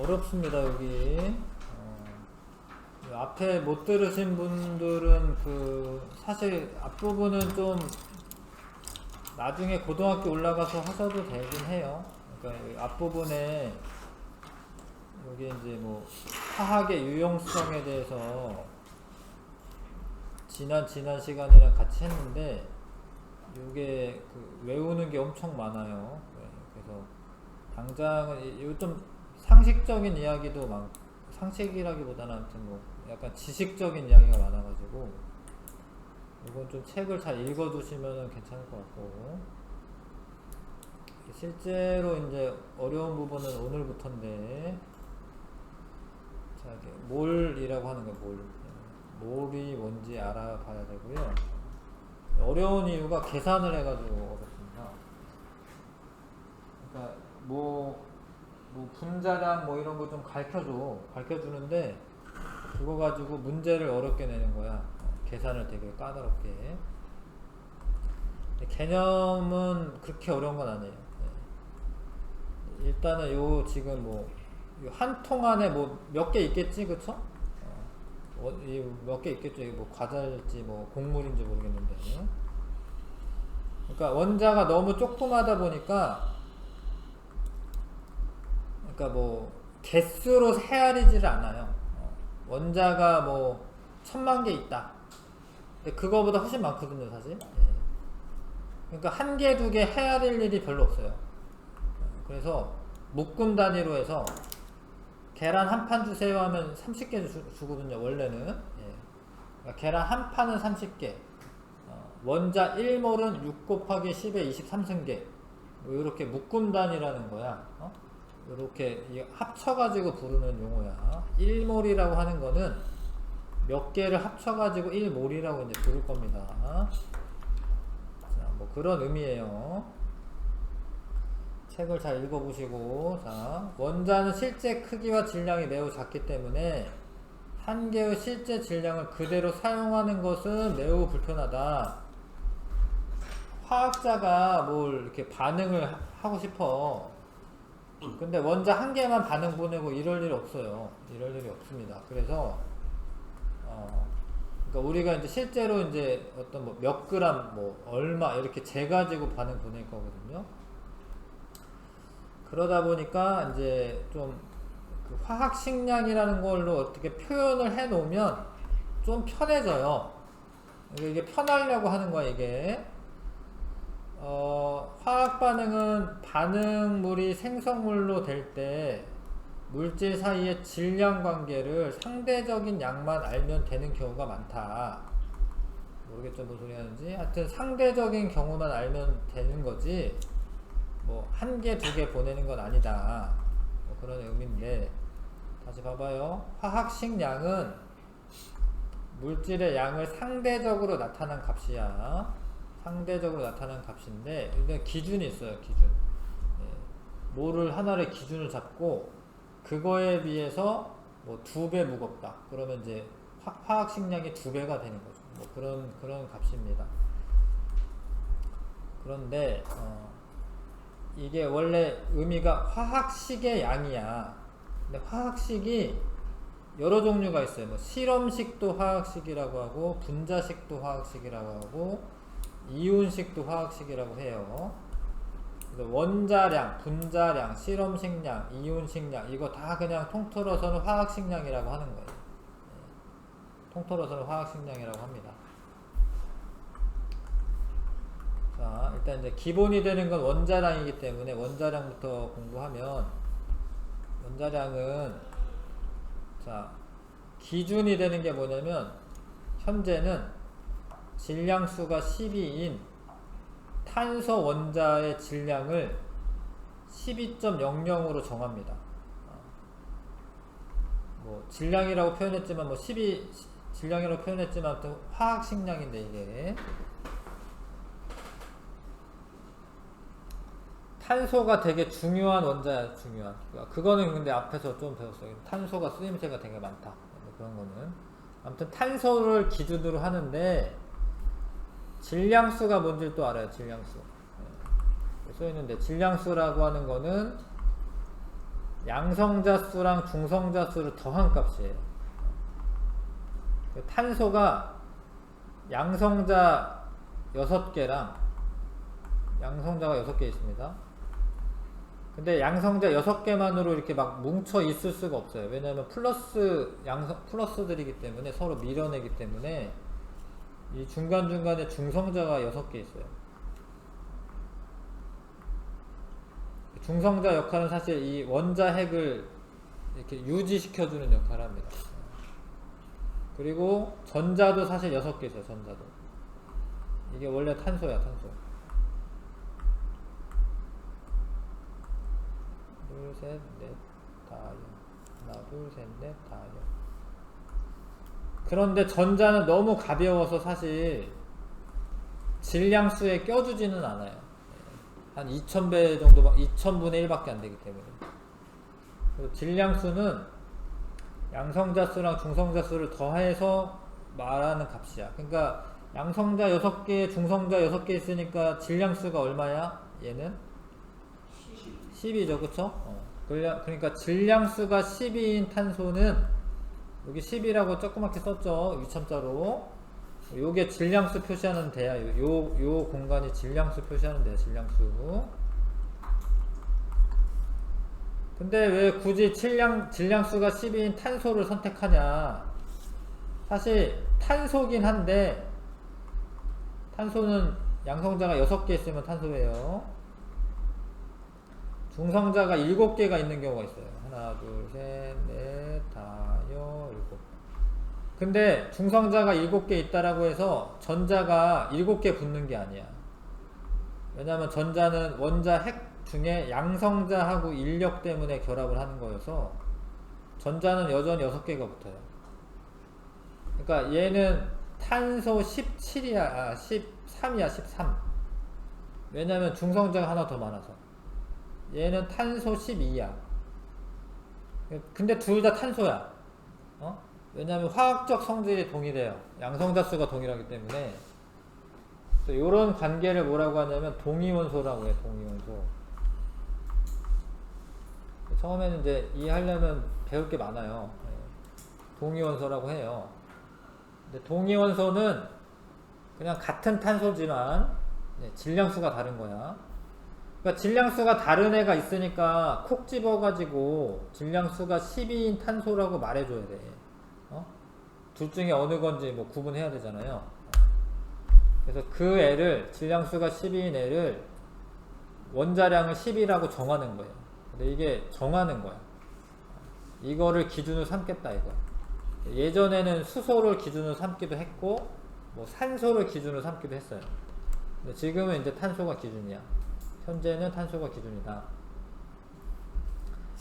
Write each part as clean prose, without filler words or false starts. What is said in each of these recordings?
어렵습니다. 여기 앞에 못 들으신 분들은 사실 앞부분은 좀 나중에 고등학교 올라가서 하셔도 되긴 해요. 그러니까 이 앞부분에 여기 이제 뭐 화학의 유용성에 대해서 지난 시간이랑 같이 했는데 이게 외우는 게 엄청 많아요. 그래서 당장은 좀 상식적인 이야기도 상식이라기보다는 아무튼 뭐 약간 지식적인 이야기가 많아가지고 이건 좀 책을 잘 읽어두시면 괜찮을 것 같고, 실제로 이제 어려운 부분은 오늘부터인데, 자, 몰이라고 하는 거예요. 몰이 뭔지 알아봐야 되고요. 어려운 이유가 계산을 해가지고 어렵습니다. 그러니까 뭐 분자량 뭐 이런 거 좀 가르쳐주는데 그거 가지고 문제를 어렵게 내는 거야. 계산을 되게 까다롭게. 개념은 그렇게 어려운 건 아니에요. 일단은 요 지금 뭐 한 통 안에 뭐 몇 개 있겠지, 그쵸? 몇 개 있겠죠. 이게 뭐 과자일지 뭐 곡물인지 모르겠는데. 그러니까 원자가 너무 조그마다 보니까, 그러니까 뭐 개수로 헤아리지를 않아요. 원자가 뭐 1000만 개 있다. 근데 그거보다 훨씬 많거든요, 사실. 그러니까 한 개, 두 개 헤아릴 일이 별로 없어요. 그래서 묶음 단위로 해서 계란 한 판 주세요 하면 30개 주거든요, 원래는. 그러니까 계란 한 판은 30개. 원자 1몰은 6 곱하기 10의 23승계. 뭐 이렇게 묶음 단위라는 거야. 이렇게 합쳐가지고 부르는 용어야. 1몰이라고 하는 거는 몇 개를 합쳐가지고 1몰이라고 이제 부를 겁니다. 자, 뭐 그런 의미예요. 책을 잘 읽어보시고, 자, 원자는 실제 크기와 질량이 매우 작기 때문에 한 개의 실제 질량을 그대로 사용하는 것은 매우 불편하다. 화학자가 뭘 이렇게 반응을 하고 싶어. 근데 원자 한 개만 반응 보내고 이럴 일이 없어요. 이럴 일이 없습니다. 그래서 그러니까 우리가 이제 실제로 이제 어떤 뭐 몇 그램 뭐 얼마 이렇게 재가지고 반응 보낼 거거든요. 그러다 보니까 이제 좀 화학 식량이라는 걸로 어떻게 표현을 해 놓으면 좀 편해져요. 이게 편하려고 하는 거야, 이게. 화학 반응은 반응물이 생성물로 될 때 물질 사이의 질량 관계를 상대적인 양만 알면 되는 경우가 많다. 모르겠죠, 무슨 소리 하는지. 하여튼 상대적인 경우만 알면 되는 거지 뭐 한 개, 두 개 보내는 건 아니다. 뭐 그런 의미인데, 다시 봐봐요. 화학식량은 물질의 양을 상대적으로 나타난 값이야. 상대적으로 나타난 값인데, 일단 기준이 있어요, 기준. 뭐를 하나의 기준을 잡고 그거에 비해서 뭐 2배 무겁다. 그러면 이제 화학식량이 2배가 되는 거죠. 뭐 그런 값입니다. 그런데 이게 원래 의미가 화학식의 양이야. 근데 화학식이 여러 종류가 있어요. 뭐 실험식도 화학식이라고 하고, 분자식도 화학식이라고 하고, 이온식도 화학식이라고 해요. 그래서 원자량, 분자량, 실험식량, 이온식량, 이거 다 그냥 통틀어서는 화학식량이라고 하는 거예요. 통틀어서는 화학식량이라고 합니다. 자, 일단 이제 기본이 되는 건 원자량이기 때문에 원자량부터 공부하면, 원자량은, 자, 기준이 되는 게 뭐냐면, 현재는 질량수가 12인 탄소 원자의 질량을 12.00으로 정합니다. 뭐 질량이라고 표현했지만 뭐 질량이라고 표현했지만 또 화학식량인데, 이게 탄소가 되게 중요한 원자야. 중요한. 그거는 근데 앞에서 좀 배웠어요. 탄소가 쓰임새가 되게 많다. 그런 거는. 아무튼 탄소를 기준으로 하는데, 질량수가 뭔지 또 알아요. 질량수. 써있는데, 질량수라고 하는 거는 양성자 수랑 중성자 수를 더한 값이에요. 탄소가 양성자 6개랑 양성자가 6개 있습니다. 근데 양성자 6개만으로 이렇게 막 뭉쳐 있을 수가 없어요. 왜냐하면 플러스들이기 때문에 서로 밀어내기 때문에 이 중간중간에 중성자가 6개 있어요. 중성자 역할은 사실 이 원자 핵을 이렇게 유지시켜주는 역할을 합니다. 그리고 전자도 사실 6개 있어요. 전자도. 이게 원래 탄소야, 탄소. 둘, 셋, 넷, 다요. 하나, 둘, 셋, 넷, 다요. 그런데 전자는 너무 가벼워서 사실 질량수에 껴주지는 않아요. 한 2000배 정도, 2000분의 1밖에 안 되기 때문에. 그래서 질량수는 양성자 수랑 중성자 수를 더해서 말하는 값이야. 그러니까 양성자 6개, 중성자 6개 있으니까 질량수가 얼마야? 얘는? 10이죠, 그쵸? 그러니까 질량수가 12인 탄소는 여기 10이라고 조그맣게 썼죠, 위첨자로. 요게 질량수 표시하는 데야. 요 공간이 질량수 표시하는 데야, 질량수. 근데 왜 굳이 질량수가 12인 탄소를 선택하냐? 사실 탄소긴 한데 탄소는 양성자가 6개 있으면 탄소예요. 중성자가 7개가 있는 경우가 있어요. 하나, 둘, 셋, 넷, 다여, 7. 근데 중성자가 7개 있다라고 해서 전자가 7개 붙는 게 아니야. 왜냐하면 전자는 원자 핵 중에 양성자하고 인력 때문에 결합을 하는 거여서 전자는 여전히 6개가 붙어요. 그러니까 얘는 탄소 17이야, 13이야, 13. 왜냐하면 중성자가 하나 더 많아서. 얘는 탄소 12야. 근데 둘 다 탄소야. 왜냐하면 화학적 성질이 동일해요. 양성자 수가 동일하기 때문에. 이런 관계를 뭐라고 하냐면 동위원소라고 해요. 동위원소. 처음에는 이제 이해하려면 배울 게 많아요. 동위원소라고 해요. 근데 동위원소는 그냥 같은 탄소지만 질량수가 다른 거야. 그러니까 질량수가 다른 애가 있으니까 콕 집어가지고 질량수가 12인 탄소라고 말해줘야 돼. 둘 중에 어느 건지 뭐 구분해야 되잖아요. 그래서 그 애를, 질량수가 12인 애를 원자량을 10이라고 정하는 거예요. 근데 이게 정하는 거야. 이거를 기준으로 삼겠다, 이거. 예전에는 수소를 기준으로 삼기도 했고, 뭐 산소를 기준으로 삼기도 했어요. 근데 지금은 이제 탄소가 기준이야. 현재는 탄소가 기준이다.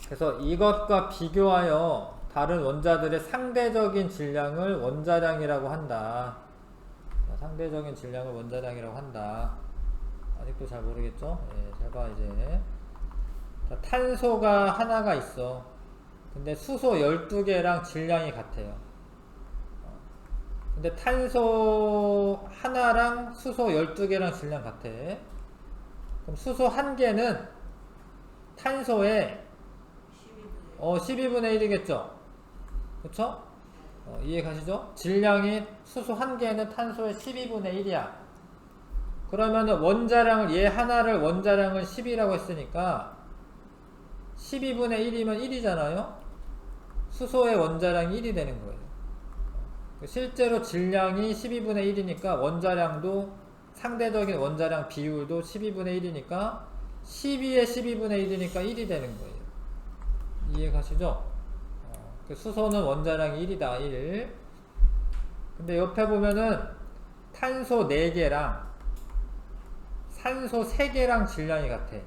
그래서 이것과 비교하여 다른 원자들의 상대적인 질량을 원자량이라고 한다. 상대적인 질량을 원자량이라고 한다. 아직도 잘 모르겠죠? 잘 봐, 이제. 자, 탄소가 하나가 있어. 근데 수소 12개랑 질량이 같아요. 근데 탄소 하나랑 수소 12개랑 질량 같아. 그럼 수소 1개는 탄소의 12분의 1이겠죠? 그쵸? 이해 가시죠? 질량이 수소 1개는 탄소의 12분의 1이야. 그러면은 원자량을, 얘 하나를 원자량을 10이라고 했으니까 12분의 1이면 1이잖아요? 수소의 원자량이 1이 되는 거예요. 실제로 질량이 12분의 1이니까 원자량도 상대적인 원자량 비율도 12분의 1이니까 12의 12분의 1이니까 1이 되는 거예요. 이해 가시죠? 수소는 원자량이 1이다. 1. 근데 옆에 보면은 탄소 4개랑 산소 3개랑 질량이 같아.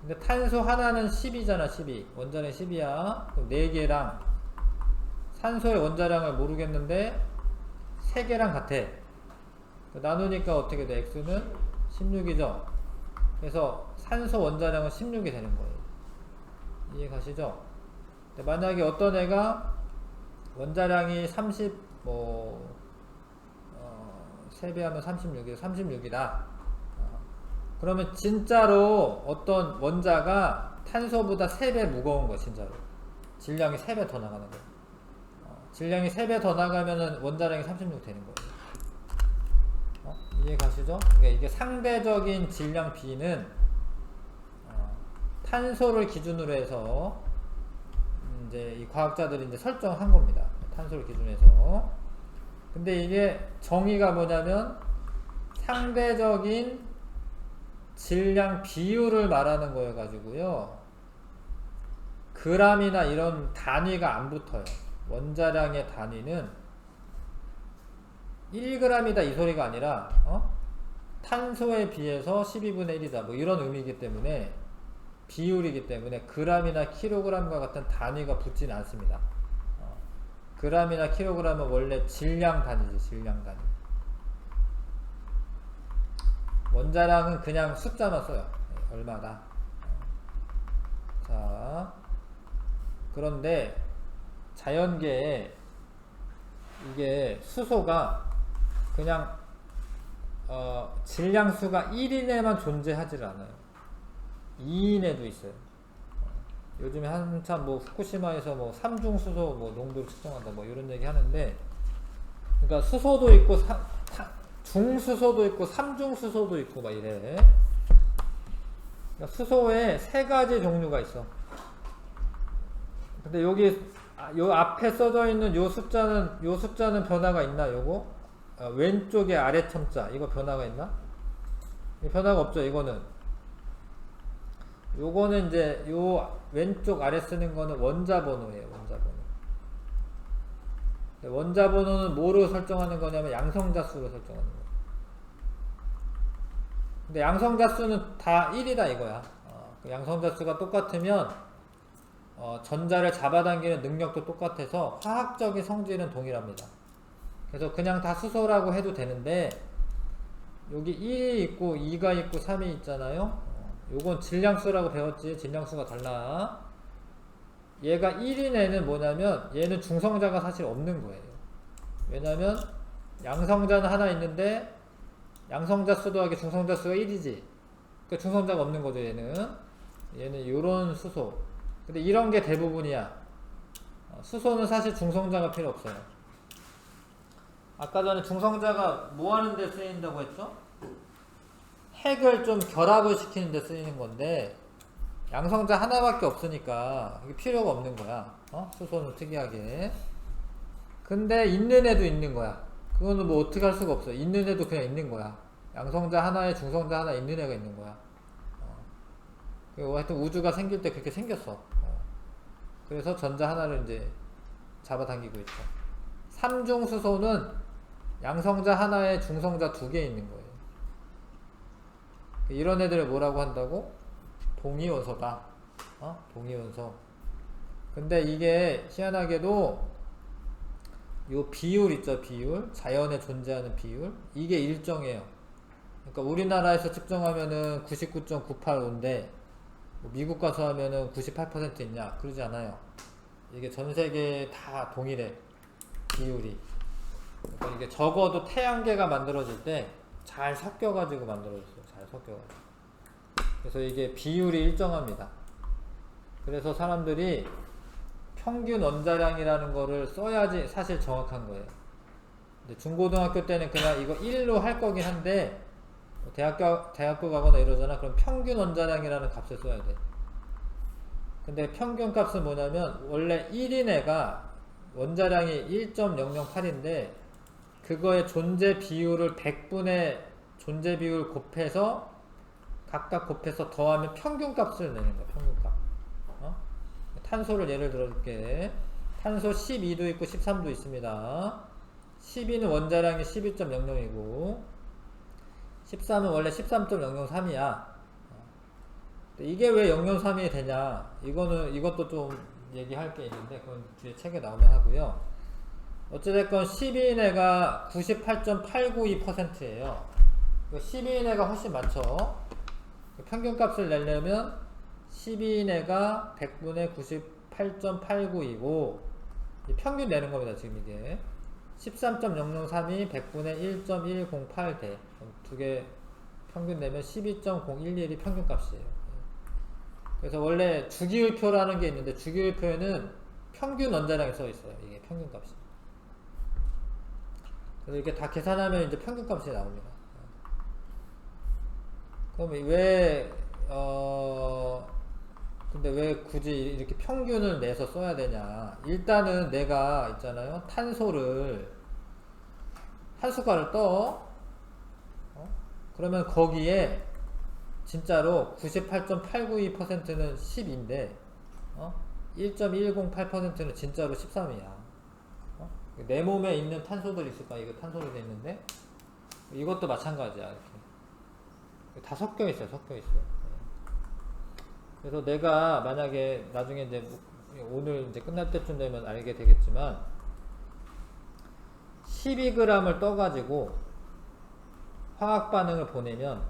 근데 탄소 하나는 10이잖아. 12. 원자량 10이야. 그럼 4개랑 산소의 원자량을 모르겠는데 3개랑 같아. 나누니까 어떻게 돼? X는 16이죠. 그래서 산소 원자량은 16이 되는 거예요. 이해 가시죠? 만약에 어떤 애가 원자량이 30, 3배하면 36이다. 그러면 진짜로 어떤 원자가 탄소보다 3배 무거운 거야 진짜로. 질량이 3배 더 나가는 거야. 질량이 3배 더 나가면은 원자량이 36 되는 거예요. 이해 가시죠? 그러니까 이게 상대적인 질량 B는 탄소를 기준으로 해서 이제 이 과학자들이 이제 설정한 겁니다. 탄소를 기준으로 해서. 근데 이게 정의가 뭐냐면 상대적인 질량 비율을 말하는 거여 가지고요. 그람이나 이런 단위가 안 붙어요. 원자량의 단위는 1g이다 이 소리가 아니라 탄소에 비해서 12분의 1이다 뭐 이런 의미이기 때문에 비율이기 때문에 그람이나 킬로그램과 같은 단위가 붙지는 않습니다. 그람이나 킬로그램은 원래 질량 단위지. 질량 단위. 원자량은 그냥 숫자만 써요. 얼마다. 자, 그런데 자연계에 이게 수소가 그냥 질량수가 1인에만 존재하지를 않아요. 2인에도 있어요. 요즘에 한참 뭐 후쿠시마에서 뭐 삼중수소 뭐 농도를 측정한다 뭐 이런 얘기 하는데, 그러니까 수소도 있고 중수소도 있고 삼중수소도 있고 막 이래. 그러니까 수소에 3가지 종류가 있어. 근데 여기 요 앞에 써져 있는 요 숫자는 변화가 있나? 요거 왼쪽에 아래 첨자 이거 변화가 있나? 변화가 없죠. 요거는 이제 요 왼쪽 아래 쓰는 거는 원자 번호예요. 원자 번호. 원자 번호는 뭐로 설정하는 거냐면 양성자 수로 설정하는 거예요. 근데 양성자 수는 다 1이다 이거야. 그 양성자 수가 똑같으면 전자를 잡아당기는 능력도 똑같아서 화학적인 성질은 동일합니다. 그래서 그냥 다 수소라고 해도 되는데 여기 1이 있고 2가 있고 3이 있잖아요. 요건 질량수라고 배웠지. 질량수가 달라. 얘가 1인 애는 뭐냐면 얘는 중성자가 사실 없는 거예요. 왜냐면 양성자는 하나 있는데 양성자 수 더하기 중성자 수가 1이지. 그러니까 중성자가 없는 거죠. 얘는 요런 수소. 근데 이런 게 대부분이야. 수소는 사실 중성자가 필요 없어요. 아까 전에 중성자가 뭐 하는 데 쓰인다고 했죠? 핵을 좀 결합을 시키는 데 쓰이는 건데 양성자 하나밖에 없으니까 이게 필요가 없는 거야. 수소는 특이하게. 근데 있는 애도 있는 거야. 그거는 뭐 어떻게 할 수가 없어. 있는 애도 그냥 있는 거야. 양성자 하나에 중성자 하나 있는 애가 있는 거야. 그리고 하여튼 우주가 생길 때 그렇게 생겼어. 그래서 전자 하나를 이제 잡아당기고 있죠. 삼중수소는 양성자 하나에 중성자 2개 있는 거예요. 이런 애들을 뭐라고 한다고? 동위원소다. 동위원소. 근데 이게 희한하게도 요 비율 있죠, 비율. 자연에 존재하는 비율. 이게 일정해요. 그러니까 우리나라에서 측정하면은 99.985인데 미국 가서 하면은 98% 있냐? 그러지 않아요. 이게 전 세계에 다 동일해. 비율이. 그러니까 이게 적어도 태양계가 만들어질 때 잘 섞여가지고 만들어졌어요. 잘 섞여가지고. 그래서 이게 비율이 일정합니다. 그래서 사람들이 평균 원자량이라는 거를 써야지 사실 정확한 거예요. 근데 중고등학교 때는 그냥 이거 1로 할 거긴 한데 대학교 가거나 이러잖아. 그럼 평균 원자량이라는 값을 써야 돼. 근데 평균 값은 뭐냐면 원래 1인 애가 원자량이 1.008인데 그거의 존재 비율을 100분의 존재 비율 곱해서 각각 곱해서 더하면 평균 값을 내는 거야. 평균 값. 탄소를 예를 들어줄게. 탄소 12도 있고 13도 있습니다. 12는 원자량이 11.00이고 13은 원래 13.003이야. 이게 왜 003이 되냐? 이것도 좀 얘기할 게 있는데 그건 뒤에 책에 나오면 하고요. 어찌됐건 12인 애가 98.892%예요. 12인 애가 훨씬 많죠. 평균 값을 내려면 12인 애가 100분의 98.892고 평균 내는 겁니다. 지금 이게 13.003이 100분의 1.108대 두 개 평균 내면 12.011이 평균 값이에요. 그래서 원래 주기율표라는 게 있는데 주기율표에는 평균 원자량이 써 있어요. 이게 평균 값이. 그래서 이렇게 다 계산하면 이제 평균 값이 나옵니다. 그럼 근데 왜 굳이 이렇게 평균을 내서 써야 되냐? 일단은 내가 있잖아요. 탄소를 한 숟갈을 떠. 그러면 거기에 진짜로 98.892%는 10인데 1.108%는 진짜로 13이야. 내 몸에 있는 탄소들 있을까? 이거 탄소로 돼 있는데 이것도 마찬가지야. 이렇게 다 섞여 있어요. 그래서 내가 만약에 나중에 이제 오늘 이제 끝날 때쯤 되면 알게 되겠지만 12g을 떠가지고 화학 반응을 보내면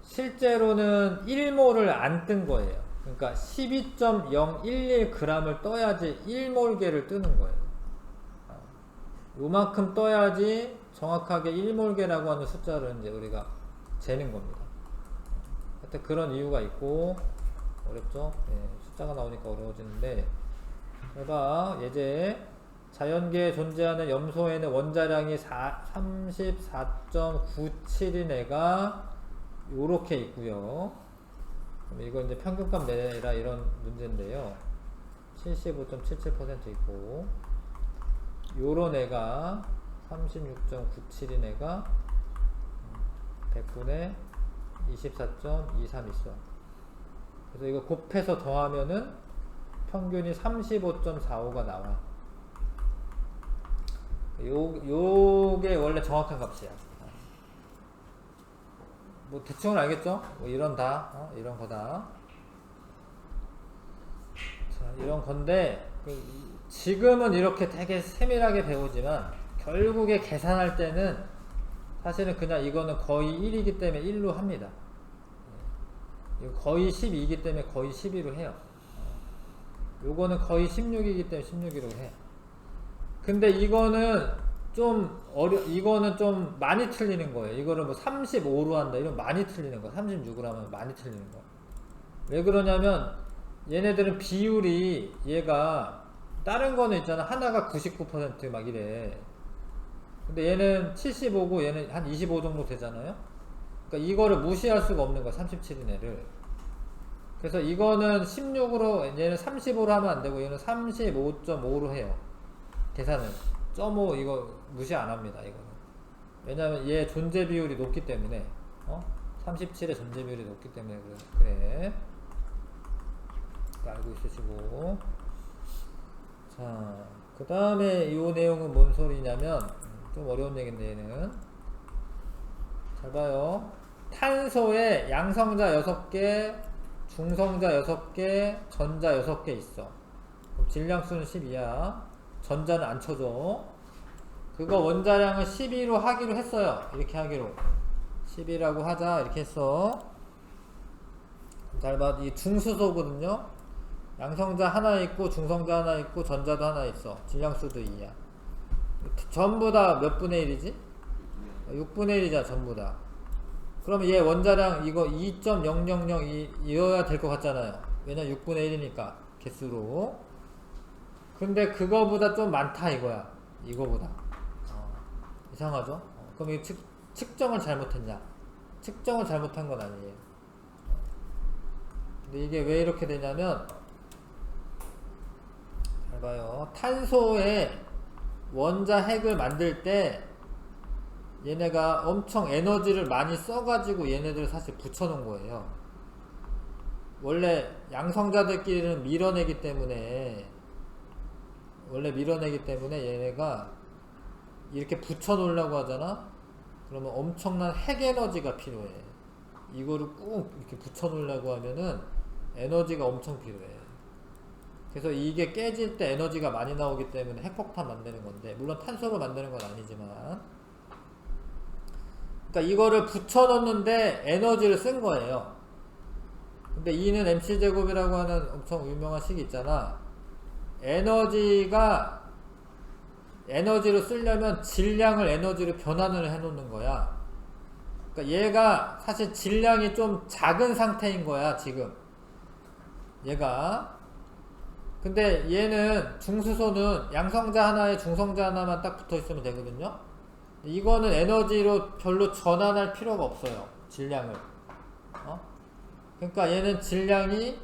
실제로는 1몰을 안 뜬 거예요. 그러니까 12.011g을 떠야지 1몰계를 뜨는 거예요. 요만큼 떠야지 정확하게 1몰계라고 하는 숫자를 이제 우리가 재는 겁니다. 하여튼 그런 이유가 있고 어렵죠? 숫자가 나오니까 어려워지는데 해봐. 예제 자연계에 존재하는 염소에는 원자량이 34.97인 애가 요렇게 있고요. 그럼 이거 이제 평균값 내라 이런 문제인데요. 75.77% 있고 요런 애가 36.97인 애가 100분의 24.23 있어. 그래서 이거 곱해서 더하면은 평균이 35.45가 나와. 요게 원래 정확한 값이야. 뭐 대충은 알겠죠? 뭐 이런 이런 거다. 자, 이런 건데 지금은 이렇게 되게 세밀하게 배우지만 결국에 계산할 때는 사실은 그냥 이거는 거의 1이기 때문에 1로 합니다. 이거 거의 12이기 때문에 거의 12로 해요. 요거는 거의 16이기 때문에 16으로 해. 근데 이거는 이거는 좀 많이 틀리는 거예요. 이거를 뭐 35로 한다. 이런 많이 틀리는 거야. 36으로 하면 많이 틀리는 거야. 왜 그러냐면 얘네들은 비율이 얘가 다른 거는 있잖아. 하나가 99% 막 이래. 근데 얘는 75고 얘는 한 25 정도 되잖아요. 그러니까 이거를 무시할 수가 없는 거야. 37인 애를. 그래서 이거는 16으로 얘는 35로 하면 안 되고 얘는 35.5로 해요. 계산을 0.5 이거 무시 안 합니다. 이거는 왜냐면 얘 존재 비율이 높기 때문에 37의 존재 비율이 높기 때문에 그래. 알고 있으시고 자 그 다음에 이 내용은 뭔 소리냐면 좀 어려운 얘기인데 얘는 잘 봐요. 탄소에 양성자 6개 중성자 6개 전자 6개 있어. 그럼 질량수는 12야. 전자는 안 쳐줘. 그거 원자량을 12로 하기로 했어요. 이렇게 하기로 12라고 하자 이렇게 했어. 잘 봐. 이 중수소거든요. 양성자 하나 있고 중성자 하나 있고 전자도 하나 있어. 질량수도 2야. 전부 다 몇 분의 1이지? 6분의 1이잖아 전부 다. 그러면 얘 원자량 이거 2.0002이어야 될 것 같잖아요. 왜냐 6분의 1이니까 개수로. 근데 그거보다 좀 많다 이거야. 이거보다 이상하죠? 그럼 이 측정을 잘못했냐? 측정을 잘못한 건 아니에요. 근데 이게 왜 이렇게 되냐면 잘 봐요. 탄소의 원자 핵을 만들 때 얘네가 엄청 에너지를 많이 써가지고 얘네들을 사실 붙여놓은 거예요. 원래 양성자들끼리는 밀어내기 때문에 얘네가 이렇게 붙여놓으려고 하잖아? 그러면 엄청난 핵 에너지가 필요해. 이거를 꾹 이렇게 붙여놓으려고 하면은 에너지가 엄청 필요해. 그래서 이게 깨질 때 에너지가 많이 나오기 때문에 핵폭탄 만드는 건데, 물론 탄소로 만드는 건 아니지만, 그러니까 이거를 붙여놓는데 에너지를 쓴 거예요. 근데 E는 mc제곱이라고 하는 엄청 유명한 식이 있잖아. 에너지를 쓰려면 질량을 에너지로 변환을 해 놓는 거야. 그러니까 얘가 사실 질량이 좀 작은 상태인 거야, 지금. 얘가. 근데 얘는 중수소는 양성자 하나에 중성자 하나만 딱 붙어 있으면 되거든요. 이거는 에너지로 별로 전환할 필요가 없어요, 질량을. 그러니까 얘는 질량이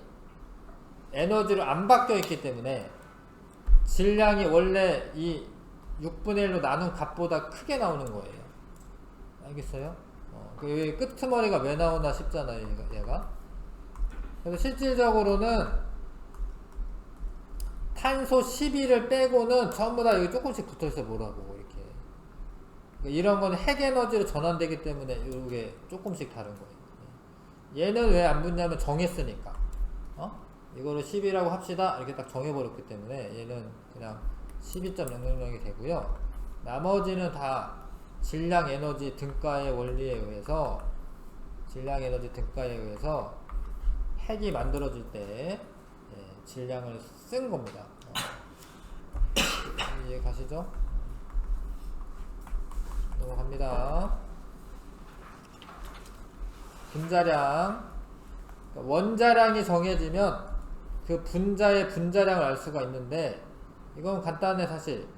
에너지로 안 바뀌어 있기 때문에 질량이 원래 이 6분의 1로 나눈 값보다 크게 나오는 거예요. 알겠어요? 그 끄트머리가 왜 나오나 싶잖아요, 얘가. 그래서 실질적으로는 탄소 12를 빼고는 전부 다 여기 조금씩 붙어 있어, 뭐라고, 이렇게. 그러니까 이런 거는 핵 에너지로 전환되기 때문에 이게 조금씩 다른 거예요. 얘는 왜 안 붙냐면 정했으니까. 이거를 10이라고 합시다. 이렇게 딱 정해버렸기 때문에 얘는 그냥 12.000이 되고요. 나머지는 다 질량 에너지 등가의 원리에 의해서 핵이 만들어질 때 질량을 쓴 겁니다. 이해 가시죠? 넘어갑니다. 분자량. 그러니까 원자량이 정해지면 그 분자의 분자량을 알 수가 있는데, 이건 간단해. 사실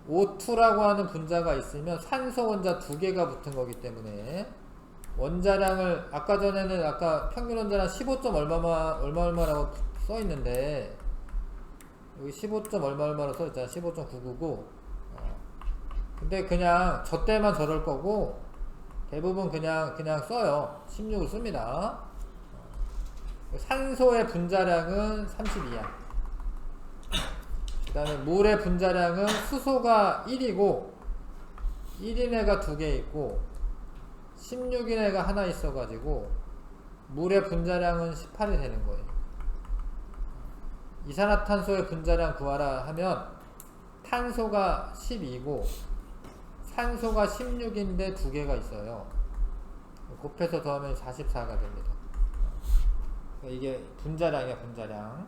O2라고 하는 분자가 있으면 산소 원자 2개가 붙은 거기 때문에 원자량을 아까 전에는 아까 평균 원자량 15. 얼마라고 써 있는데, 여기 15. 얼마로 써 있잖아. 15.999. 근데 그냥 저 때만 저럴 거고 대부분 그냥 써요. 16을 씁니다. 산소의 분자량은 32야. 그 다음에 물의 분자량은 수소가 1이고 1인 애가 2개 있고 16인 애가 하나 있어가지고 물의 분자량은 18이 되는 거예요. 이산화탄소의 분자량 구하라 하면 탄소가 12고 산소가 16인데 2개가 있어요. 곱해서 더하면 44가 됩니다. 이게 분자량이야, 분자량.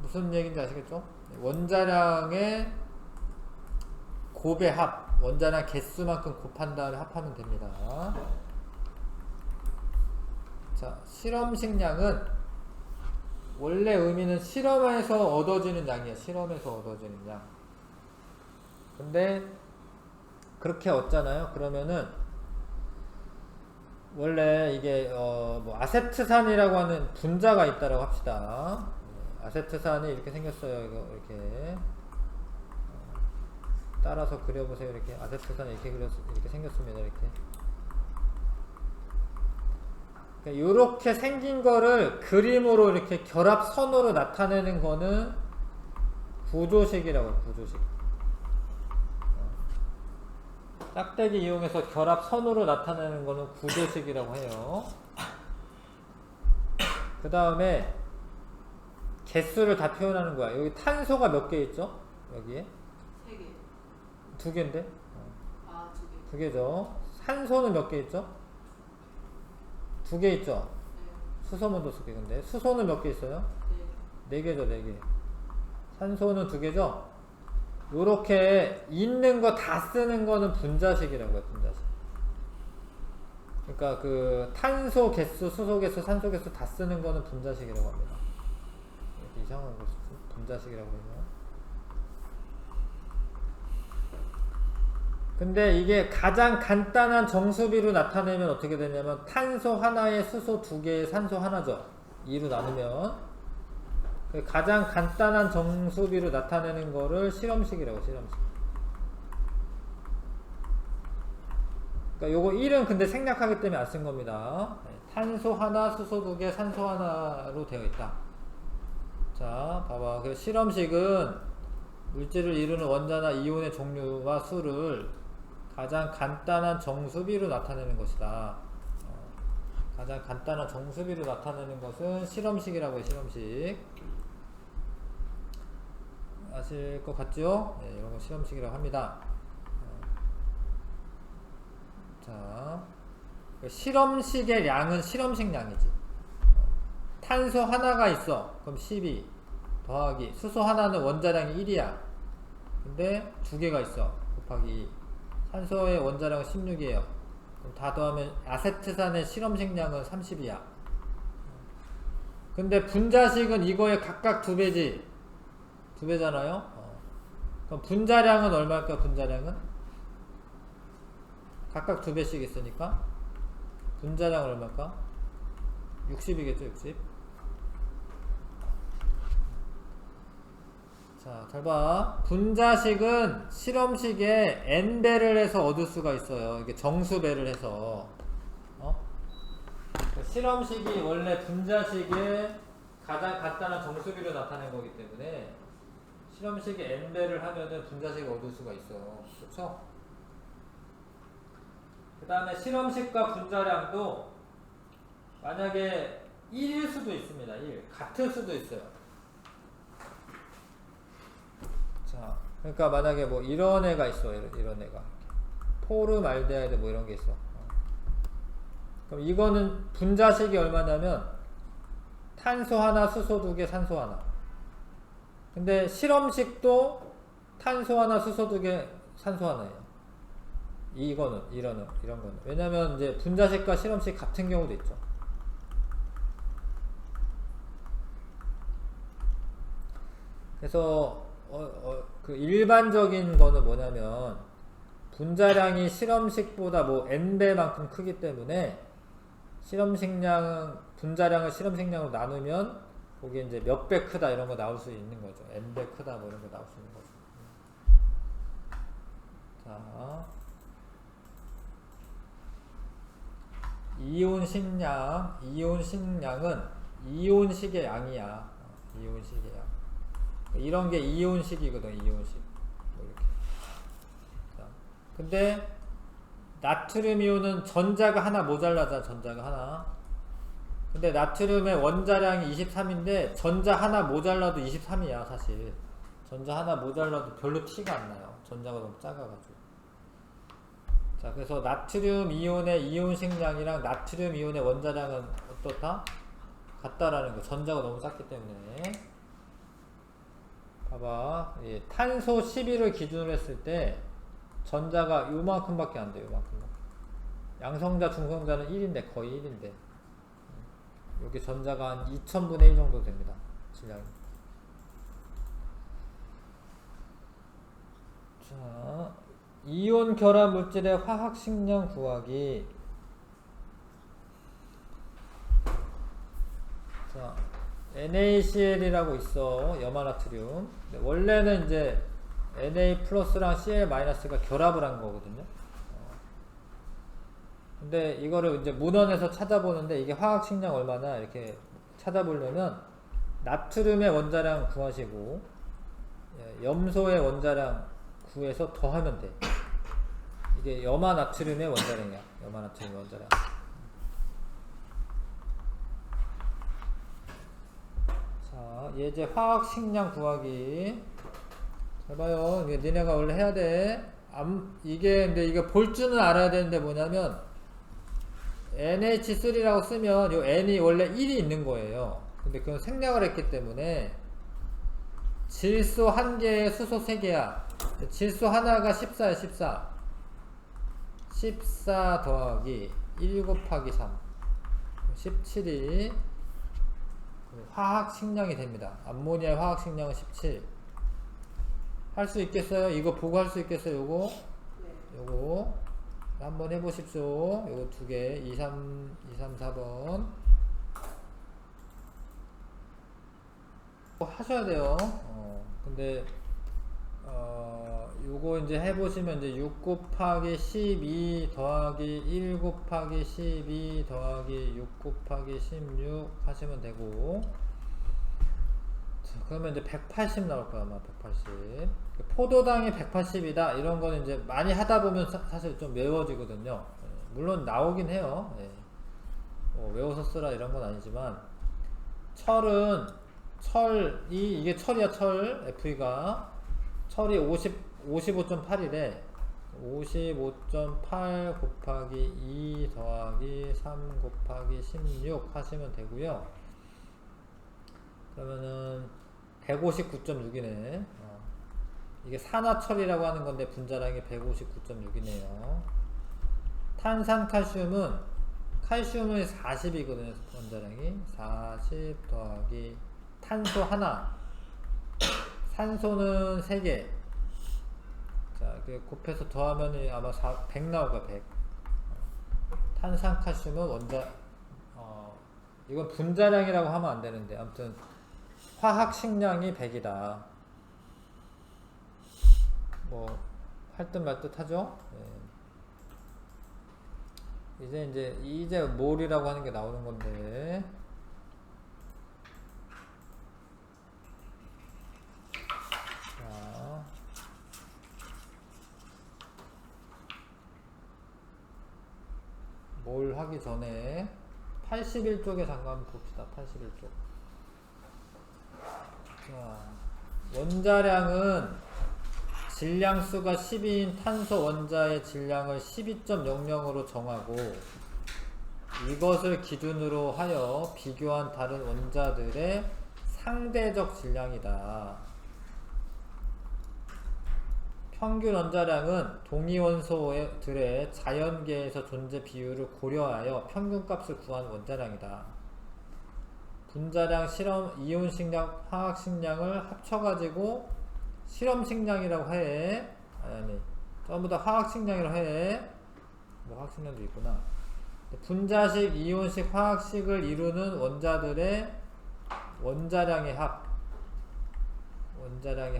무슨 얘기인지 아시겠죠? 원자량의 곱의 합, 원자량 개수만큼 곱한 다음에 합하면 됩니다. 자, 실험식 양은 원래 의미는 실험에서 얻어지는 양이야. 실험에서 얻어지는 양. 근데 그렇게 얻잖아요. 그러면은 원래 이게 뭐 아세트산이라고 하는 분자가 있다라고 합시다. 아세트산이 이렇게 생겼어요. 이거 이렇게 따라서 그려보세요. 이렇게 아세트산이 이렇게 생겼습니다. 이렇게. 이렇게 생긴 거를 그림으로 이렇게 결합선으로 나타내는 거는 구조식이라고 해요. 구조식. 짝대기 이용해서 결합선으로 나타내는 거는 구조식이라고 해요. 그 다음에 개수를 다 표현하는 거야. 여기 탄소가 몇 개 있죠? 여기에? 3개. 2개인데? 아, 2개. 2개죠. 산소는 몇 개 있죠? 2개 있죠? 네. 수소문도 2개. 근데 수소는 몇 개 있어요? 4개죠, 4개. 산소는 2개죠? 요렇게 있는 거 다 쓰는 거는 분자식이라고 해요, 분자식. 그러니까 그 탄소 개수, 수소 개수, 산소 개수 다 쓰는 거는 분자식이라고 합니다. 이렇게 이상한 거 분자식이라고 해요. 근데 이게 가장 간단한 정수비로 나타내면 어떻게 되냐면 탄소 하나에 수소 2개에 산소 하나죠. 2로 나누면 가장 간단한 정수비로 나타내는 거를 실험식이라고. 실험식. 그러니까 요거 1은 근데 생략하기 때문에 안 쓴 겁니다. 탄소 하나, 수소 2개, 산소 하나로 되어 있다. 자, 봐봐. 그 실험식은 물질을 이루는 원자나 이온의 종류와 수를 가장 간단한 정수비로 나타내는 것이다. 가장 간단한 정수비로 나타내는 것은 실험식이라고 해요. 실험식. 아실 것 같죠? 네, 이런 거 실험식이라고 합니다. 자, 실험식의 양은 실험식 양이지. 탄소 하나가 있어. 그럼 12 더하기 수소 하나는 원자량이 1이야. 근데 2개가 있어. 곱하기 탄소의 원자량은 16이에요. 그럼 다 더하면 아세트산의 실험식량은 30이야. 근데 분자식은 이거의 각각 2배지. 2배잖아요. 그럼 분자량은 얼마일까? 분자량은? 각각 2배씩 있으니까 분자량은 얼마일까? 60이겠죠, 60. 자, 잘 봐. 분자식은 실험식에 n배를 해서 얻을 수가 있어요. 이게 정수배를 해서. 실험식이 원래 분자식에 가장 간단한 정수비로 나타낸 거기 때문에 실험식에 n배를 하면은 분자식을 얻을 수가 있어. 그렇죠? 그 다음에 실험식과 분자량도 만약에 1일 수도 있습니다. 1. 같을 수도 있어요. 자, 그러니까 만약에 뭐 이런 애가 있어. 이런 애가. 포르말데하이드 뭐 이런 게 있어. 그럼 이거는 분자식이 얼마냐면 탄소 하나, 수소 2개, 산소 하나. 근데 실험식도 탄소 하나, 수소 2개, 산소 하나예요. 이런 거는. 왜냐면 이제 분자식과 실험식 같은 경우도 있죠. 그래서 그 일반적인 거는 뭐냐면 분자량이 실험식보다 뭐 n배만큼 크기 때문에 분자량을 실험식량으로 나누면 거기에 이제 몇 배 크다 이런 거 나올 수 있는 거죠. n배 크다 뭐 이런 거 나올 수 있는 거죠. 자, 이온식량은 이온식의 양이야. 이온식의 양. 이런 게 이온식이거든. 이온식. 뭐 이렇게. 자, 근데 나트륨 이온은 전자가 하나 모자라다. 전자가 하나. 근데 나트륨의 원자량이 23인데 전자 하나 모자라도 23이야 사실. 전자 하나 모자라도 별로 티가 안 나요. 전자가 너무 작아가지고. 자, 그래서 나트륨 이온의 이온식량이랑 나트륨 이온의 원자량은 어떻다? 같다라는 거. 전자가 너무 작기 때문에. 봐봐. 예, 탄소 12를 기준으로 했을 때 전자가 요만큼밖에 안 돼요. 요만큼. 양성자, 중성자는 1인데 거의 1인데 여기 전자가 한 2000분의 1 정도 됩니다. 질량이. 자, 이온 결합 물질의 화학식량 구하기. 자, NaCl이라고 있어. 염화나트륨. 원래는 이제 Na 플러스랑 Cl 마이너스가 결합을 한 거거든요. 근데 이거를 이제 문헌에서 찾아보는데 이게 화학식량 얼마나 이렇게 찾아보려면 나트륨의 원자량 구하시고 염소의 원자량 구해서 더하면 돼. 이게 염화나트륨의 원자량이야. 염화나트륨의 원자량. 자, 예제 화학식량 구하기. 잘 봐요. 니네가 원래 해야 돼. 근데 이게 볼 줄은 알아야 되는데 뭐냐면 NH3라고 쓰면 요 N이 원래 1이 있는 거예요. 근데 그건 생략을 했기 때문에 질소 1개에 수소 3개야. 질소 하나가 14야. 14 더하기 1 곱하기 3 17이 화학식량이 됩니다. 암모니아의 화학식량은 17. 할 수 있겠어요? 이거 보고 할 수 있겠어요? 요거? 네. 요거 한번 해보십시오. 요거 2개 2, 3, 4번 하셔야 돼요. 근데 요거 이제 해보시면 이제 6 곱하기 12 더하기 1 곱하기 12 더하기 6 곱하기 16 하시면 되고. 자, 그러면 이제 180 나올 거야. 아마 180. 포도당이 180이다 이런 거는 이제 많이 하다 보면 사실 좀 외워지거든요. 물론 나오긴 해요. 외워서 쓰라 이런 건 아니지만 이게 철이야. 철 Fe가 철이 55.8이래 55.8 곱하기 2 더하기 3 곱하기 16 하시면 되고요. 그러면은 159.6이네. 이게 산화철이라고 하는 건데 분자량이 159.6이네요. 탄산칼슘은 40이거든요. 원자량이 40 더하기 탄소 하나, 산소는 3개. 자, 그 곱해서 더하면 아마 100 나올 거야. 100. 탄산칼슘은 이건 분자량이라고 하면 안 되는데, 아무튼 화학식량이 100이다. 뭐 할 듯 말 듯 하죠. 네. 이제 몰이라고 하는 게 나오는 건데, 자, 몰 하기 전에 81쪽에 잠깐 봅시다. 81쪽. 자, 원자량은 질량수가 12인 탄소 원자의 질량을 12.00으로 정하고 이것을 기준으로 하여 비교한 다른 원자들의 상대적 질량이다. 평균 원자량은 동위원소들의 자연계에서 존재 비율을 고려하여 평균값을 구한 원자량이다. 분자량, 실험, 이온식량, 화학식량을 합쳐가지고 실험식량이라고 해. 아니, 전부 다 화학식량이라고 해. 뭐 화학식량도 있구나. 분자식, 이온식, 화학식을 이루는 원자들의 원자량의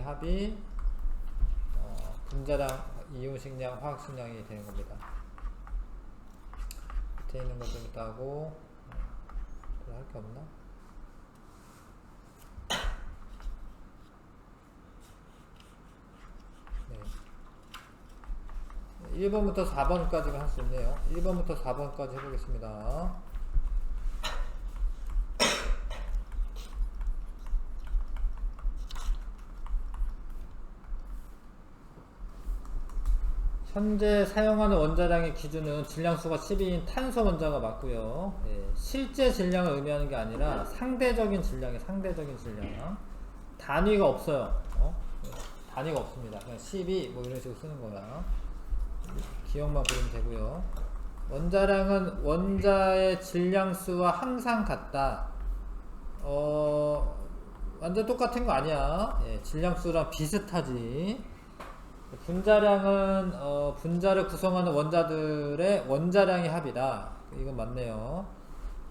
합이 분자량, 이온식량, 화학식량이 되는 겁니다. 밑에 있는 것 좀 이따 하고 할 게 없나? 네. 1번부터 4번까지만 할 수 있네요. 1번부터 4번까지 해보겠습니다. 현재 사용하는 원자량의 기준은 질량수가 12인 탄소 원자가 맞고요. 예, 실제 질량을 의미하는 게 아니라 상대적인 질량. 단위가 없어요. 예, 단위가 없습니다. 그냥 12 뭐 이런 식으로 쓰는 거야. 기억만 부르면 되고요. 원자량은 원자의 질량수와 항상 같다. 완전 똑같은 거 아니야. 예, 질량수랑 비슷하지. 분자량은 분자를 구성하는 원자들의 원자량의 합이다. 이건 맞네요.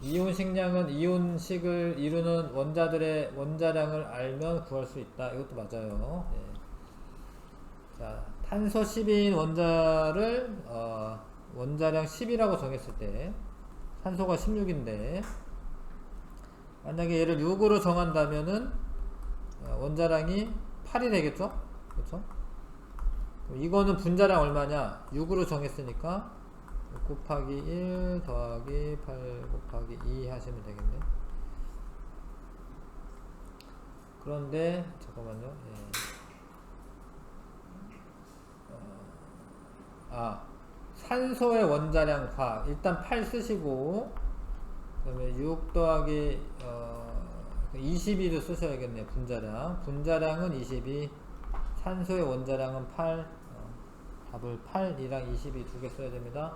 이온식량은 이온식을 이루는 원자들의 원자량을 알면 구할 수 있다. 이것도 맞아요. 예. 자, 탄소 12인 원자를 원자량 10이라고 정했을 때 산소가 16인데 만약에 얘를 6으로 정한다면은 원자량이 8이 되겠죠? 그렇죠? 이거는 분자량 얼마냐? 6으로 정했으니까 6 곱하기 1 더하기 8 곱하기 2 하시면 되겠네. 그런데 잠깐만요. 예. 산소의 원자량 화 일단 8 쓰시고 그 다음에 6 더하기 22도 쓰셔야겠네요. 분자량은 22, 산소의 원자량은 8. 답을 8이랑 22 두 개 써야 됩니다.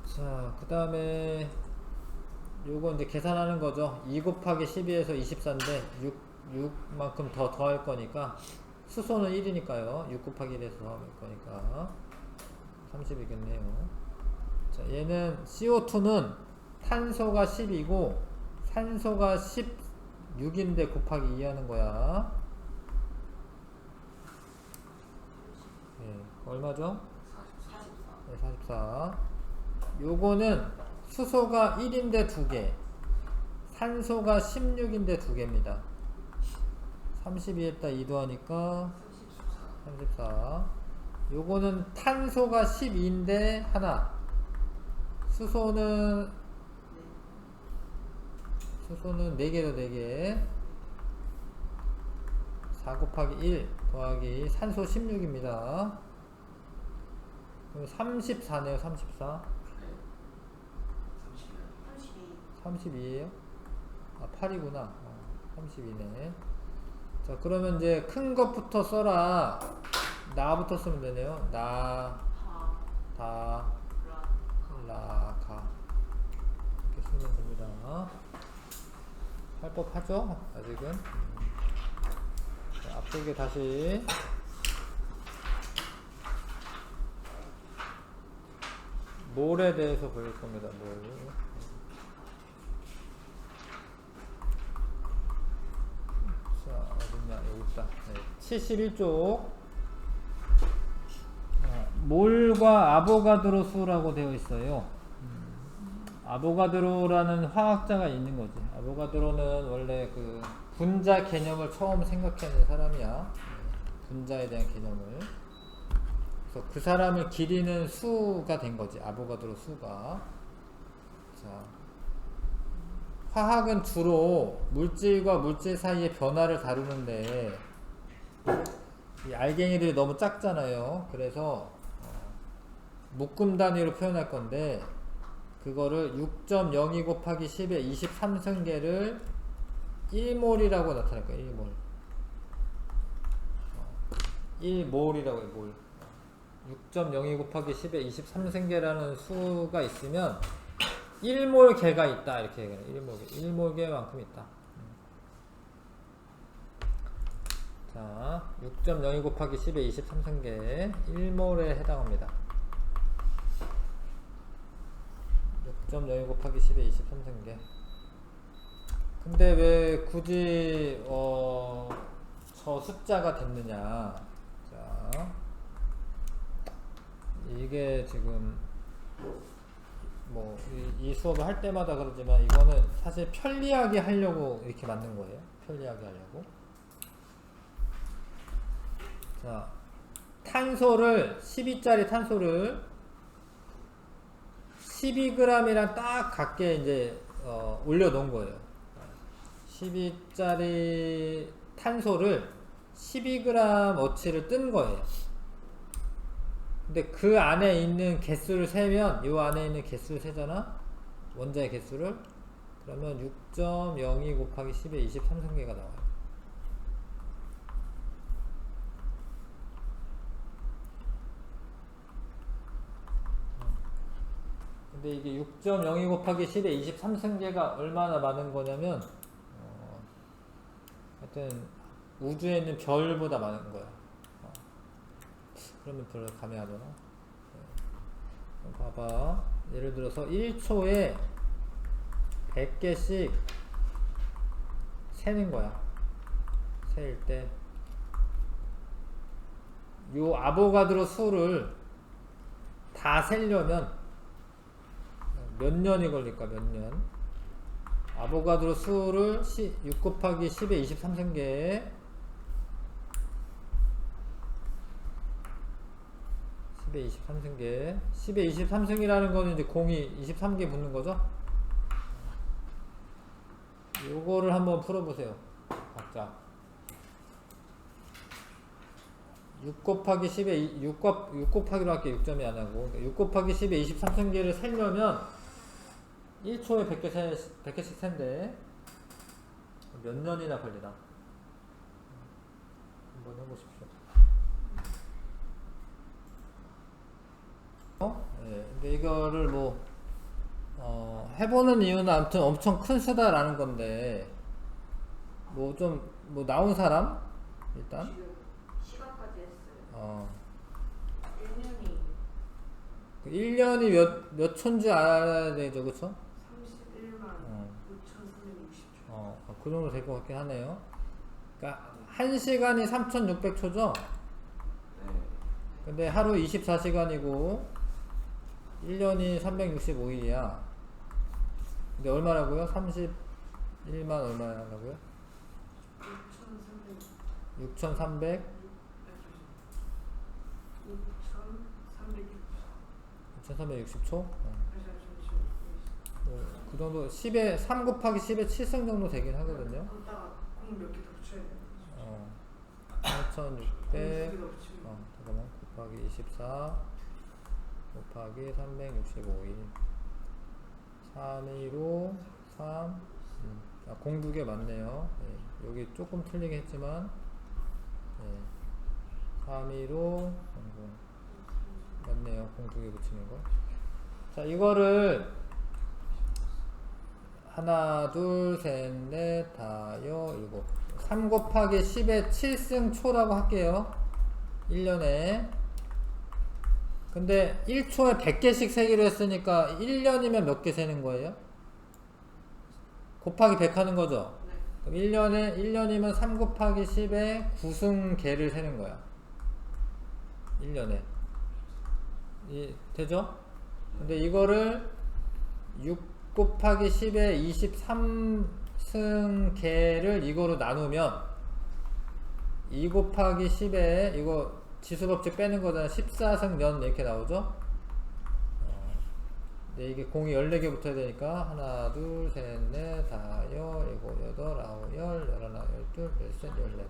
자, 그 다음에 요거 이제 계산하는 거죠. 2 곱하기 12에서 24인데 6만큼 더 더할 거니까 수소는 1이니까요. 6 곱하기 1에서 더할 거니까 30이겠네요. 자, 얘는 CO2는 탄소가 10이고 산소가 16인데 곱하기 2 하는 거야. 네, 얼마죠? 44. 네, 44. 요거는 수소가 1인데 2개, 산소가 16인데 2개입니다. 32에다 2 더하니까 34. 요거는 탄소가 12인데 하나, 수소는 4개로 4개. 4 곱하기 1 더하기 산소 16입니다. 34네요. 34. 32에요? 8이구나. 32네. 자, 그러면 이제 큰 것부터 써라. 나부터 쓰면 되네요. 나, 다, 라, 가. 이렇게 쓰면 됩니다. 할 법하죠? 아직은. 자, 앞쪽에 다시. 몰에 대해서 배울 겁니다. 몰. 자, 어딨냐? 여기 있다. 네, 71쪽. 몰과 아보가드로 수라고 되어 있어요. 아보가드로라는 화학자가 있는 거지. 아보가드로는 원래 그 분자 개념을 처음 생각해낸 사람이야. 분자에 대한 개념을. 그래서 그 사람을 기리는 수가 된 거지. 아보가드로 수가. 자, 화학은 주로 물질과 물질 사이의 변화를 다루는데 이 알갱이들이 너무 작잖아요. 그래서 묶음 단위로 표현할 건데 그거를 6.02 곱하기 10의 23승계를 1몰이라고 나타낼 거예요. 1몰. 1몰이라고 해요. 몰. 6.02 곱하기 10의 23승계라는 수가 있으면 1몰 개가 있다. 이렇게 얘기해요. 1몰 개만큼 있다. 자, 6.02 곱하기 10의 23승계 1몰에 해당합니다. 6.02 곱하기 10의 23승계. 근데 왜 굳이 저 숫자가 됐느냐. 자, 이게 지금 뭐 이 수업을 할 때마다 그러지만 이거는 사실 편리하게 하려고 이렇게 만든 거예요. 편리하게 하려고. 자, 탄소를 12짜리 탄소를 12g이랑 딱 같게 이제 올려놓은 거예요. 12짜리 탄소를 12g 어치를 뜬 거예요. 근데 그 안에 있는 개수를 세면 이 안에 있는 개수를 세잖아. 원자의 개수를. 그러면 6.02 곱하기 10의 23승계가 나와요. 근데 이게 6.02 곱하기 10의 23승계가 얼마나 많은 거냐면 하여튼 우주에 있는 별보다 많은 거야. 그러면 별로 감이 안 오나? 봐봐. 예를 들어서 1초에 100개씩 세는 거야. 세일 때 요 아보가드로 수를 다 세려면 몇 년이 걸릴까? 몇 년? 아보가드로 수를 6 곱하기 10의 23승계에 10의 23승계 10의 23승이라는 거는 이제 공이 23개 붙는 거죠? 요거를 한번 풀어보세요. 각자 6 곱하기 10의 6 곱하기로 할게요. 6점이 안 하고 6 곱하기 10의 23승계를 세려면 1초에 100개씩 센데 몇 년이나 걸리나? 한번 해보십시오. 네, 근데 이거를 뭐 해보는 이유는 아무튼 엄청 큰 수다라는 건데 뭐 좀 뭐 나온 사람 일단 지금 시간까지 했어요. 1년이 1년이 몇 초인지 알아야 되죠, 그쵸? 31만 5,360초. 그 정도 될 것 같긴 하네요. 그러니까 1시간이 3,600초죠? 네. 근데 하루 24시간이고 1년이 365일이야. 근데 얼마라고요? 31만 얼마라고요? 6,300 6,360초? 그 정도 10에 3 곱하기 10에 7승 정도 되긴 하거든요. 거기다가 공 몇 개 더 붙여야 돼요. 8,600 잠깐만 곱하기 24 곱하기 365일 315 3 아, 공 2개 맞네요. 예, 여기 조금 틀리게 했지만, 예, 315, 00. 맞네요. 공 2개 붙이는 거. 자, 이거를, 하나, 둘, 셋, 넷, 다여, 일곱. 3 곱하기 10의 7승 초라고 할게요. 1년에. 근데 1초에 100개씩 세기로 했으니까 1년이면 몇 개 세는 거예요? 곱하기 100 하는 거죠? 네. 그럼 1년이면 3 곱하기 10에 9승계를 세는 거야. 1년에. 되죠? 근데 이거를 6 곱하기 10에 23승계를 이거로 나누면 2 곱하기 10에 이거 지수법칙 빼는 거잖아. 14승 년 이렇게 나오죠? 근데 이게 공이 14개 붙어야 되니까 하나, 둘, 셋, 넷, 다여, 일곱, 여덟, 아홉, 열, 열하나, 열둘, 열셋, 열넷.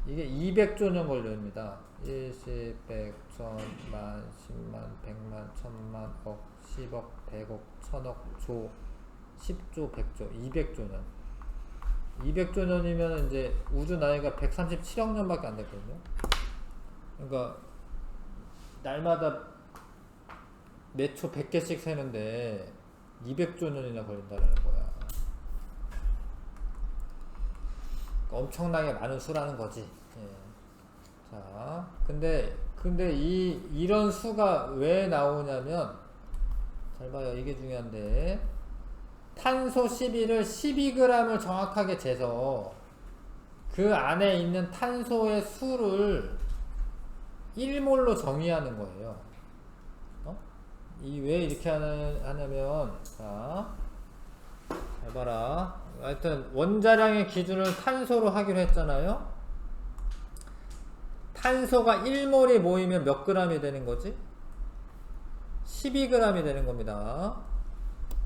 이게 200조 년 걸립니다. 1, 10, 100, 1000, 만, 10만, 100만, 1000만, 억, 10억, 100억, 1000억, 조, 10조, 100조, 200조 년. 200조 년이면 이제 우주 나이가 137억 년밖에 안 됐거든요. 그러니까 날마다 몇 초 100개씩 세는데 200조 년이나 걸린다는 거야. 그러니까 엄청나게 많은 수라는 거지. 예. 자, 근데 이런 수가 왜 나오냐면, 잘 봐요. 이게 중요한데, 탄소 12를 12g을 정확하게 재서 그 안에 있는 탄소의 수를 1몰로 정의하는 거예요. 왜 이렇게 하냐면, 자, 잘 봐라. 하여튼 원자량의 기준을 탄소로 하기로 했잖아요. 탄소가 1몰이 모이면 몇 g이 되는 거지? 12g이 되는 겁니다.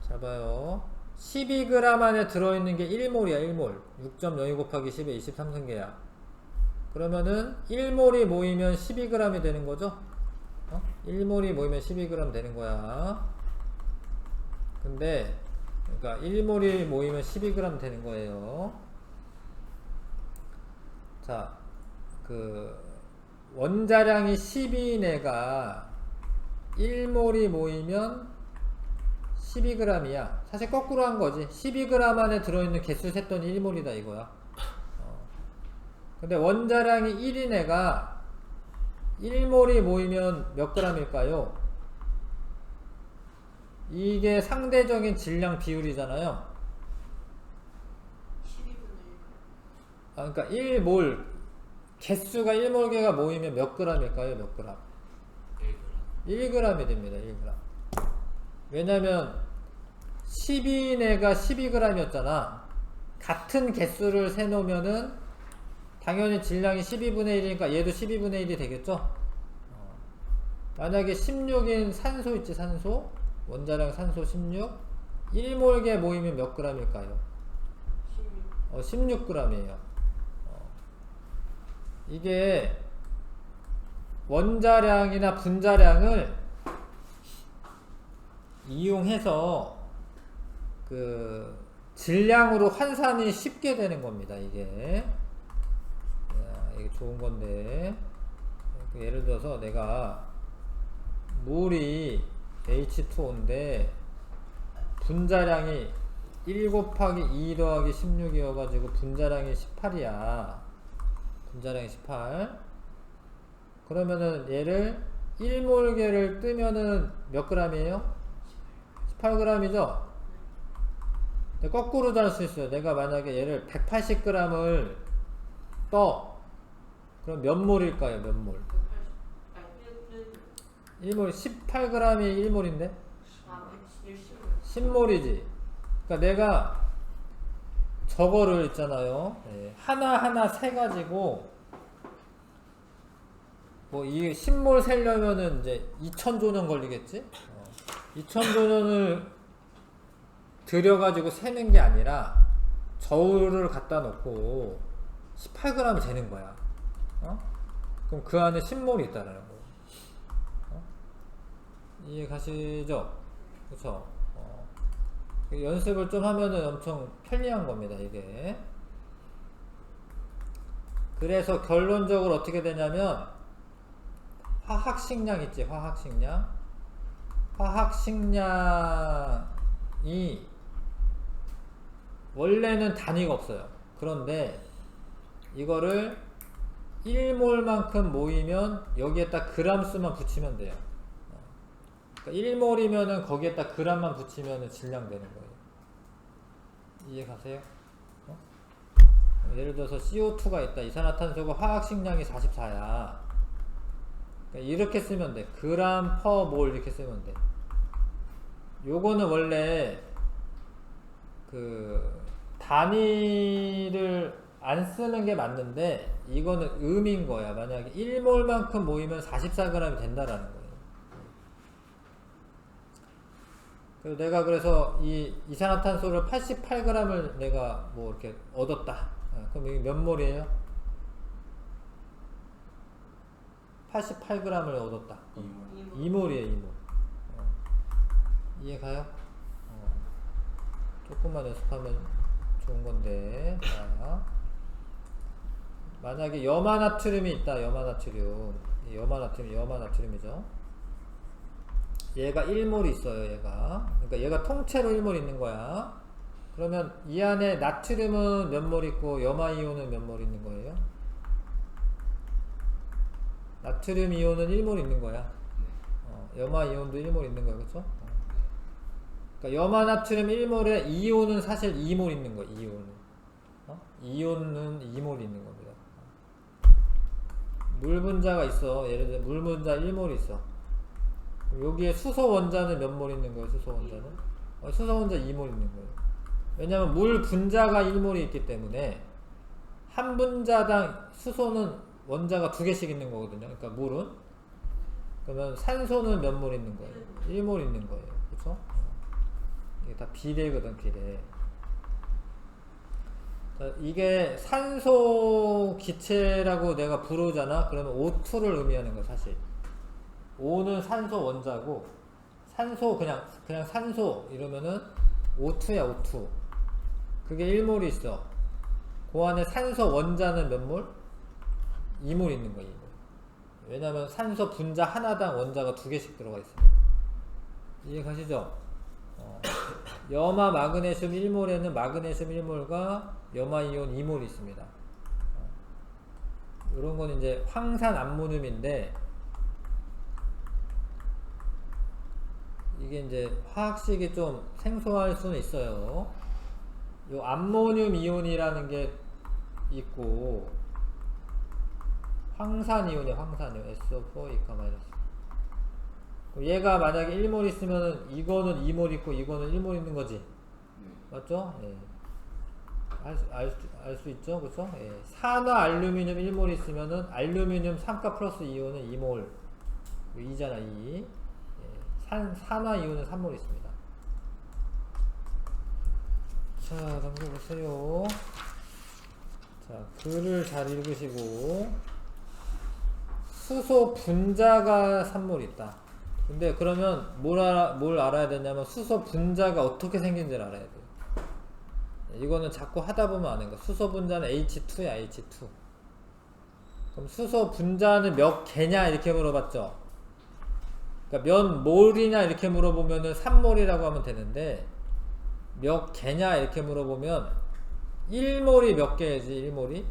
잘 봐요. 12g 안에 들어있는 게 1몰이야. 1몰 6.02 곱하기 10에 23승계야. 그러면은 1몰이 모이면 12g이 되는 거죠. 1몰이 모이면 12g 되는 거야. 근데 그러니까 1몰이 모이면 12g 되는 거예요. 자, 그 원자량이 10인 애가 1몰이 모이면 12g이야. 사실 거꾸로 한 거지. 12g 안에 들어있는 개수 셌더니 1몰이다 이거야. 근데 원자량이 1인 애가 1몰이 모이면 몇 g일까요? 이게 상대적인 질량 비율이잖아요. 12분의 1. 그러니까 1몰 개수가 1몰개가 모이면 몇 g일까요? 몇 g? 1g이 됩니다. 1g. 왜냐면 12인 애가 12g이었잖아. 같은 개수를 세놓으면은 당연히 질량이 12분의 1이니까 얘도 12분의 1이 되겠죠? 만약에 16인 산소 있지, 산소? 원자량 산소 16? 1몰개 모이면 몇 g일까요? 16g이에요. 이게 원자량이나 분자량을 이용해서 그 질량으로 환산이 쉽게 되는 겁니다. 이게 좋은 건데, 예를 들어서 내가 물이 H2O인데 분자량이 1 곱하기 2 더하기 16이어 가지고 분자량이 18이야. 분자량이 18. 그러면은 얘를 1몰개를 뜨면은 몇 g이에요? 18g이죠? 근데 거꾸로도 할 수 있어요. 내가 만약에 얘를 180g을 떠. 그럼 몇 몰일까요? 몇 몰? 1몰, 18g이 1몰인데? 10몰이지. 그러니까 내가 저거를 있잖아요. 하나하나 세가지고, 뭐, 이 10몰 세려면은 이제 2000조년 걸리겠지? 2000조년을 들여가지고 세는 게 아니라, 저울을 갖다 놓고 18g이 되는 거야. 그럼 그 안에 10몰이 있다는 거. 이해 가시죠? 그쵸? 그 연습을 좀 하면은 엄청 편리한 겁니다, 이게. 그래서 결론적으로 어떻게 되냐면, 화학식량 있지, 화학식량. 화학식량이 원래는 단위가 없어요. 그런데 이거를 1몰만큼 모이면 여기에다 그람수만 붙이면 돼요. 그러니까 1몰이면은 거기에다 그람만 붙이면 질량 되는 거예요. 이해 가세요? 예를 들어서 CO2가 있다. 이산화탄소가 화학식량이 44야. 그러니까 이렇게 쓰면 돼. 그람 퍼 몰 이렇게 쓰면 돼. 요거는 원래 그 단위를 안 쓰는 게 맞는데 이거는 음인 거야. 만약에 1몰만큼 모이면 44g이 된다라는 거예요. 그래서 내가 그래서 이 이산화탄소를 88g을 내가 뭐 이렇게 얻었다. 그럼 이게 몇 몰이에요? 88g을 얻었다. 2몰이에요, 2몰. 이해 가요? 조금만 연습하면 좋은 건데. 자, 만약에 염화나트륨이 있다. 염화나트륨이죠. 얘가 1몰이 있어요. 얘가. 그러니까 얘가 통째로 1몰 있는 거야. 그러면 이 안에 나트륨은 몇 몰 있고 염화이온은 몇 몰 있는 거예요? 나트륨 이온은 1몰 있는 거야. 염화이온도 1몰 있는 거야. 그쵸? 그러니까 염화나트륨 1몰에 이온은 사실 2몰 있는 거야. 이온은 2몰 있는 겁니다. 물 분자가 있어. 예를 들어 물 분자 1몰 있어. 여기에 수소 원자는 몇 몰 있는 거예요? 수소 원자는? 수소 원자 2몰 있는 거예요. 왜냐면 물 분자가 1몰이 있기 때문에 한 분자당 수소는 원자가 2개씩 있는 거거든요. 그러니까 물은. 그러면 산소는 몇 몰 있는 거예요? 1몰 있는 거예요. 그쵸? 이게 다 비례거든, 비례. 자, 이게 산소 기체라고 내가 부르잖아? 그러면 O2를 의미하는 거야, 사실. O는 산소 원자고, 산소, 그냥 산소 이러면은 O2야, O2. 그게 1몰이 있어. 그 안에 산소 원자는 몇 몰? 2몰 있는 거야, 2몰. 왜냐면 산소 분자 하나당 원자가 2개씩 들어가 있으니까. 이해 가시죠? 염화 마그네슘 1몰에는 마그네슘 1몰과 염화이온 2몰이 있습니다. 이런 건 이제 황산 암모늄인데, 이게 이제 화학식이 좀 생소할 수는 있어요. 요 암모늄 이온이라는 게 있고, 황산 이온이야, 황산 이온. SO4 이카 마이너스. 얘가 만약에 1몰 있으면은 이거는 2몰 있고 이거는 1몰 있는 거지. 맞죠? 예. 알 수 있죠? 그쵸? 예. 산화 알루미늄 1몰 있으면은 알루미늄 3가 플러스 이온은 2몰. 2잖아, 2. 예. 산화 이온은 3몰 있습니다. 자, 넘겨보세요. 자, 글을 잘 읽으시고. 수소 분자가 3몰 있다. 근데 그러면 뭘 알아야 되냐면 수소 분자가 어떻게 생긴지를 알아야 돼요. 이거는 자꾸 하다 보면 아는 거. 수소 분자는 H2야, H2. 그럼 수소 분자는 몇 개냐 이렇게 물어봤죠. 그러니까 몇 몰이냐 이렇게 물어보면은 3몰이라고 하면 되는데, 몇 개냐 이렇게 물어보면 1몰이 몇 개지? 1몰이?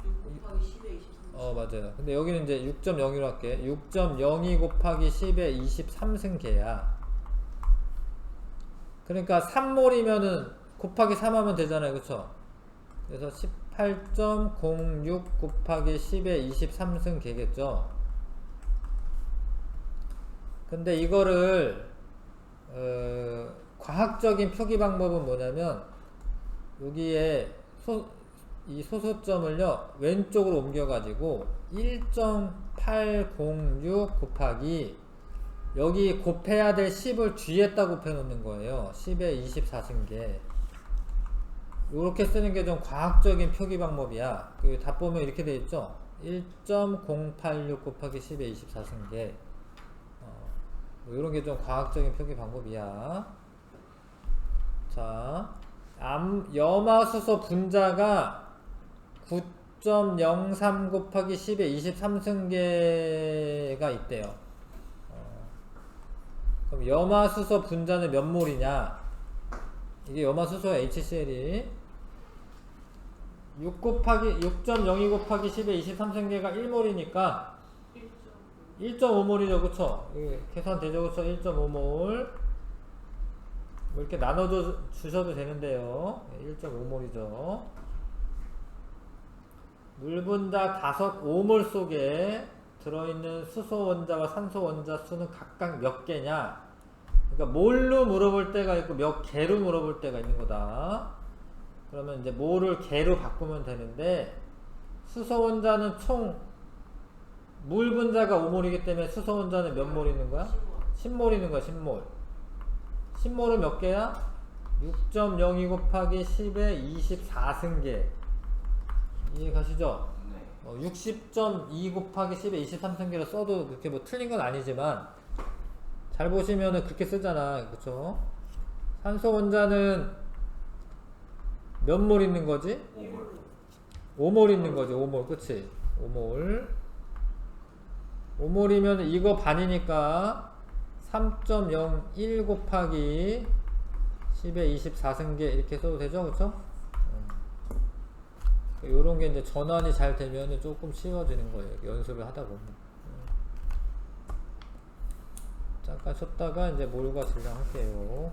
6 곱하기 10에 23. 맞아요. 근데 여기는 이제 6.02로 할게. 6.02 곱하기 10에 23승계야. 그러니까 3몰이면은 곱하기 3 하면 되잖아요. 그쵸? 그래서 18.06 곱하기 10에 23승계겠죠? 근데 이거를, 과학적인 표기 방법은 뭐냐면, 여기에 이 소수점을요 왼쪽으로 옮겨가지고 1.806 곱하기 여기 곱해야 될 10을 뒤에다 곱해 놓는 거예요. 10에 24승계. 요렇게 쓰는 게 좀 과학적인 표기 방법이야. 다 보면 이렇게 돼 있죠. 1.086 곱하기 10에 24승계. 요런 게 좀 과학적인 표기 방법이야. 자, 염화수소 분자가 9.03 곱하기 10의 23승계가 있대요. 그럼 염화수소 분자는 몇 몰이냐? 이게 염화수소 HCl이 6.02 곱하기 10의 23승계가 1몰이니까 1.5몰이죠, 그쵸? 계산되죠, 그쵸? 1.5몰. 뭐 이렇게 나눠 주셔도 되는데요. 1.5몰이죠. 물 분자 5몰 속에 들어있는 수소 원자와 산소 원자 수는 각각 몇 개냐? 그러니까 몰로 물어볼 때가 있고 몇 개로 물어볼 때가 있는 거다. 그러면 이제 몰을 개로 바꾸면 되는데, 수소 원자는 총 물 분자가 5몰이기 때문에 수소 원자는 몇 몰 있는 거야? 10몰 있는 거야, 10몰. 10몰은 몇 개야? 6.02 곱하기 10의 24승계. 이해 가시죠? 네. 60.2 곱하기 10의 23승계로 써도 그렇게 뭐 틀린 건 아니지만, 잘 보시면은 그렇게 쓰잖아. 그쵸? 산소 원자는 몇 몰 있는 거지? 5몰 있는 거지. 5몰. 그치? 5몰. 5몰이면 이거 반이니까 3.01 곱하기 10의 24승계 이렇게 써도 되죠? 그쵸? 요런 게 이제 전환이 잘 되면 조금 쉬워지는 거예요. 연습을 하다 보면. 잠깐 쉬었다가 이제 몰과 질량 할게요.